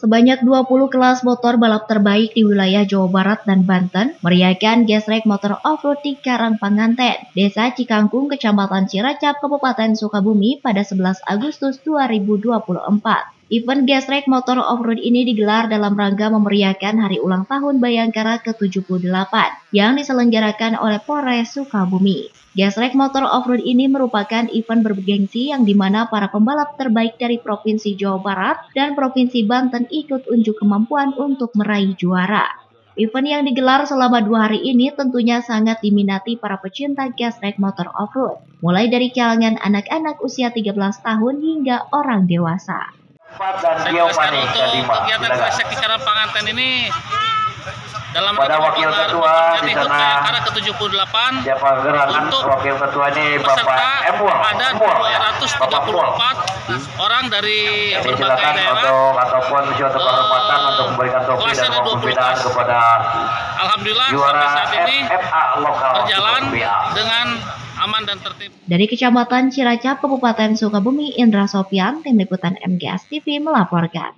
Sebanyak 20 kelas motor balap terbaik di wilayah Jawa Barat dan Banten meriahkan Gesrek Motor Offroad di Karangpanganten, Desa Cikangkung, Kecamatan Ciracap, Kabupaten Sukabumi pada 11 Agustus 2024. Event Gesrek Motor Offroad ini digelar dalam rangka memeriahkan Hari Ulang Tahun Bayangkara ke-78 yang diselenggarakan oleh Polres Sukabumi. Gesrek Motor Offroad ini merupakan event bergengsi yang dimana para pembalap terbaik dari Provinsi Jawa Barat dan Provinsi Banten ikut unjuk kemampuan untuk meraih juara. Event yang digelar selama 2 hari ini tentunya sangat diminati para pecinta Gesrek Motor Offroad, mulai dari kalangan anak-anak usia 13 tahun hingga orang dewasa. Untuk kegiatan Gesrek di Karangpanganten ini dalam pada wakil ketua di sana ke-78 untuk wakil ketua ini Bapak Emuang ada 234 orang dari berbagai daerah ataupun suatu kehormatan untuk memberikan topi dan pembinaan kepada alhamdulillah juara sampai saat ini FA lokal berjalan dengan aman dan tertib. Dari Kecamatan Ciracap, Kabupaten Sukabumi, Indra Sopyan, Tim Liputan MGS TV melaporkan.